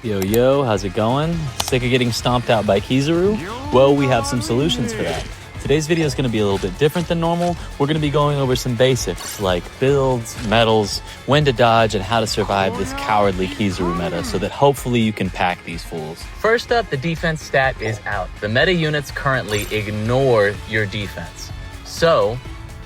Yo, how's it going? Sick of getting stomped out by Kizaru? Well, we have some solutions for that. Today's video is going to be a little bit different than normal. We're going to be going over some basics like builds, medals, when to dodge, and how to survive this cowardly Kizaru meta so that hopefully you can pack these fools. First up, the defense stat is out. The meta units currently ignore your defense. So,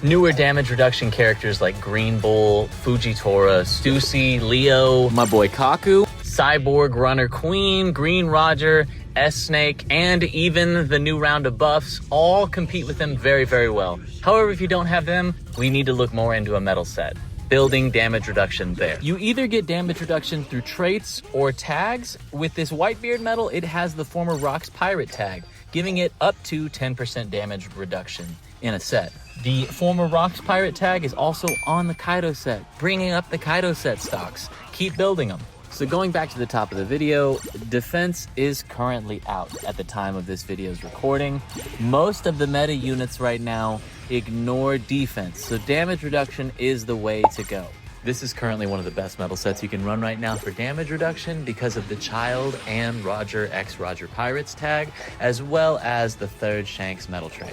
newer damage reduction characters like Greenbull, Fujitora, Stussy, Leo, my boy Kaku, Cyborg, Runner Queen, Green Roger, S-Snake, and even the new round of buffs all compete with them very, very well. However, if you don't have them, we need to look more into a metal set. Building damage reduction there. You either get damage reduction through traits or tags. With this Whitebeard medal, it has the former Rocks Pirate tag, giving it up to 10% damage reduction in a set. The former Rocks Pirate tag is also on the Kaido set, bringing up the Kaido set stocks. Keep building them. So going back to the top of the video, defense is currently out at the time of this video's recording. Most of the meta units right now ignore defense, so damage reduction is the way to go. This is currently one of the best metal sets you can run right now for damage reduction because of the Child and Roger X Roger Pirates tag, as well as the third Shanks metal trait.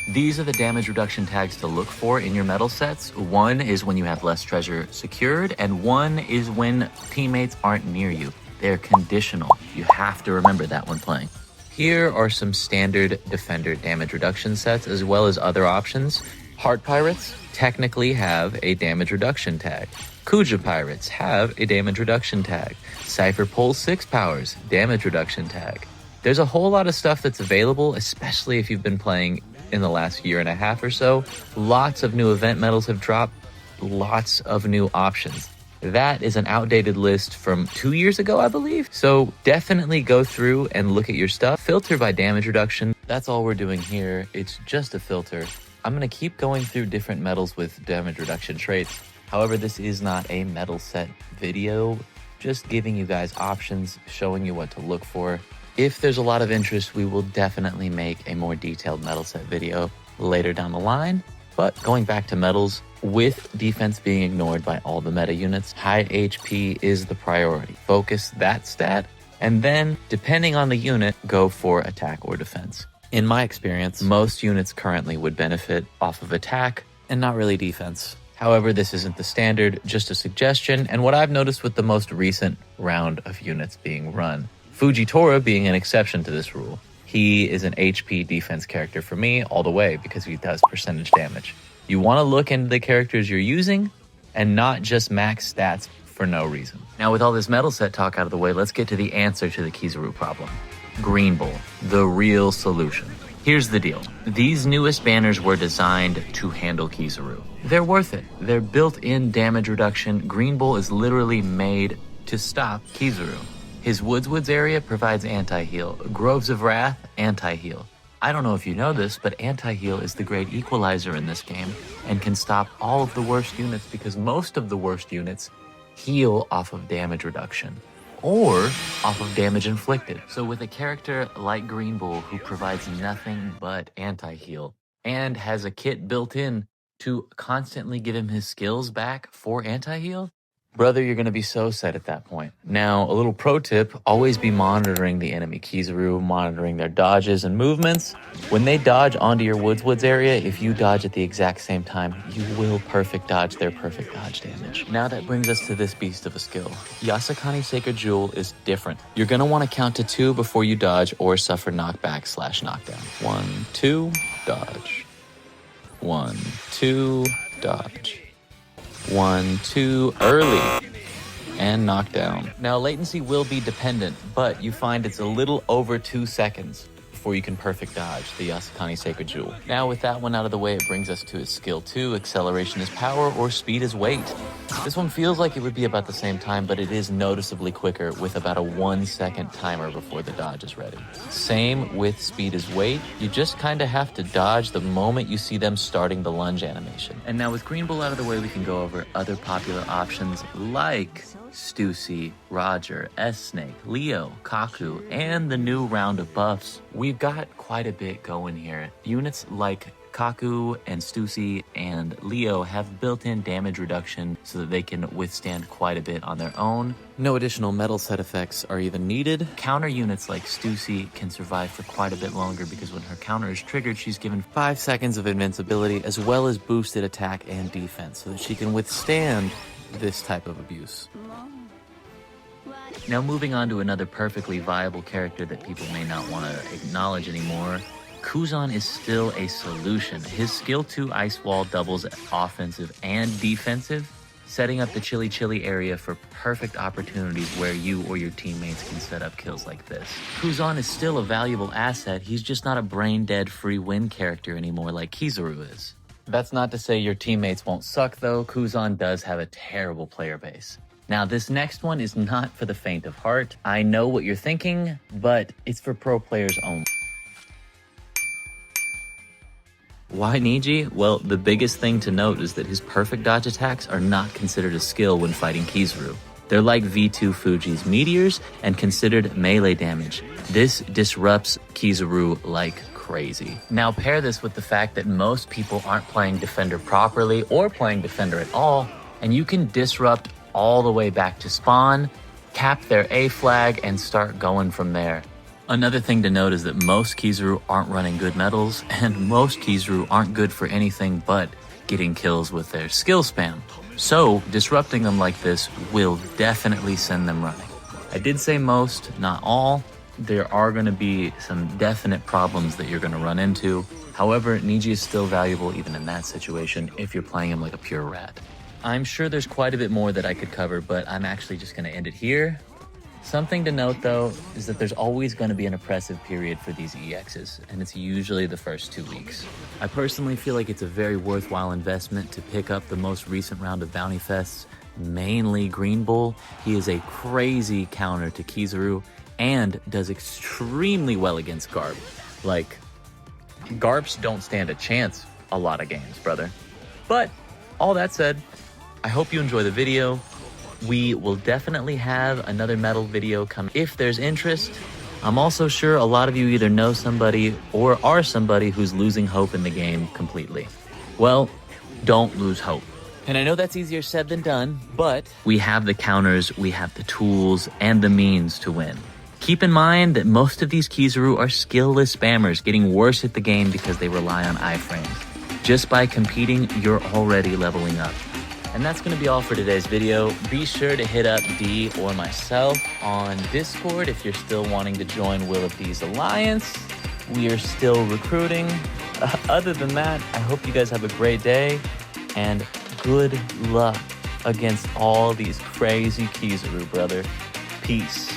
These are the damage reduction tags to look for in your metal sets. One is when you have less treasure secured, and one is when teammates aren't near you. They're conditional. You have to remember that when playing. Here are some standard defender damage reduction sets, as well as other options. Heart Pirates technically have a damage reduction tag. Kuja Pirates have a damage reduction tag. Cypher Pole 6 Powers, damage reduction tag. There's a whole lot of stuff that's available, especially if you've been playing in the last year and a half or so. Lots of new event medals have dropped, lots of new options. That is an outdated list from 2 years ago, I believe. So definitely go through and look at your stuff. Filter by damage reduction. That's all we're doing here. It's just a filter. I'm going to keep going through different medals with damage reduction traits. However, this is not a medal set video, just giving you guys options, showing you what to look for. If there's a lot of interest, we will definitely make a more detailed metal set video later down the line. But going back to medals, with defense being ignored by all the meta units, high HP is the priority. Focus that stat, and then, depending on the unit, go for attack or defense. In my experience, most units currently would benefit off of attack and not really defense. However, this isn't the standard, just a suggestion, and what I've noticed with the most recent round of units being run. Fujitora being an exception to this rule. He is an HP defense character for me all the way because he does percentage damage. You want to look into the characters you're using and not just max stats for no reason. Now with all this metal set talk out of the way, let's get to the answer to the Kizaru problem. Greenbull, the real solution. Here's the deal. These newest banners were designed to handle Kizaru. They're worth it. They're built-in damage reduction. Greenbull is literally made to stop Kizaru. His Woods area provides anti-heal. Groves of Wrath, anti-heal. I don't know if you know this, but anti-heal is the great equalizer in this game and can stop all of the worst units because most of the worst units heal off of damage reduction or off of damage inflicted. So with a character like Greenbull who provides nothing but anti-heal and has a kit built in to constantly give him his skills back for anti-heal, brother, you're going to be so set at that point. Now, a little pro tip, always be monitoring the enemy Kizaru, monitoring their dodges and movements. When they dodge onto your Woods area, if you dodge at the exact same time, you will perfect dodge their perfect dodge damage. Now that brings us to this beast of a skill. Yasakani Sacred Jewel is different. You're going to want to count to 2 before you dodge or suffer knockback/knockdown. 1, 2, dodge. 1, 2, dodge. 1, 2, early, and knockdown. Now, latency will be dependent, but you find it's a little over 2 seconds before you can perfect dodge the Yasakani Sacred Jewel. Now, with that one out of the way, it brings us to his skill 2, acceleration is power, or speed is weight. This one feels like it would be about the same time, but it is noticeably quicker with about a 1 second timer before the dodge is ready. Same with speed is weight. You just kind of have to dodge the moment you see them starting the lunge animation. And now with Greenbull out of the way, we can go over other popular options like Stussy, Roger, S-Snake, Leo, Kaku, and the new round of buffs. We've got quite a bit going here. Units like Kaku and Stussy and Leo have built-in damage reduction so that they can withstand quite a bit on their own. No additional metal set effects are even needed. Counter units like Stussy can survive for quite a bit longer because when her counter is triggered, she's given 5 seconds of invincibility as well as boosted attack and defense so that she can withstand this type of abuse. Now moving on to another perfectly viable character that people may not want to acknowledge anymore, Kuzan is still a solution. His skill 2 Ice Wall doubles offensive and defensive, setting up the Chili area for perfect opportunities where you or your teammates can set up kills like this. Kuzan is still a valuable asset, he's just not a brain-dead free win character anymore like Kizaru is. That's not to say your teammates won't suck though, Kuzan does have a terrible player base. Now this next one is not for the faint of heart. I know what you're thinking, but it's for pro players only. Why Niji? Well, the biggest thing to note is that his perfect dodge attacks are not considered a skill when fighting Kizaru. They're like V2 Fuji's meteors and considered melee damage. This disrupts Kizaru like crazy. Now pair this with the fact that most people aren't playing Defender properly or playing Defender at all, and you can disrupt all the way back to spawn, cap their A flag, and start going from there. Another thing to note is that most Kizaru aren't running good medals, and most Kizaru aren't good for anything but getting kills with their skill spam. So, disrupting them like this will definitely send them running. I did say most, not all. There are going to be some definite problems that you're going to run into. However, Niji is still valuable even in that situation if you're playing him like a pure rat. I'm sure there's quite a bit more that I could cover, but I'm actually just going to end it here. Something to note though is that there's always going to be an oppressive period for these EXs, and it's usually the first 2 weeks. I personally feel like it's a very worthwhile investment to pick up the most recent round of Bounty Fests, mainly Greenbull. He is a crazy counter to Kizaru and does extremely well against Garb. Like, Garbs don't stand a chance a lot of games, brother. But all that said, I hope you enjoy the video. We will definitely have another metal video come if there's interest. I'm also sure a lot of you either know somebody or are somebody who's losing hope in the game completely. Well, don't lose hope. And I know that's easier said than done, but we have the counters, we have the tools, and the means to win. Keep in mind that most of these Kizaru are skillless spammers getting worse at the game because they rely on iframes. Just by competing, you're already leveling up. And that's going to be all for today's video. Be sure to hit up D or myself on Discord if you're still wanting to join Will of D's Alliance. We are still recruiting. Other than that, I hope you guys have a great day and good luck against all these crazy Kizaru, brother. Peace.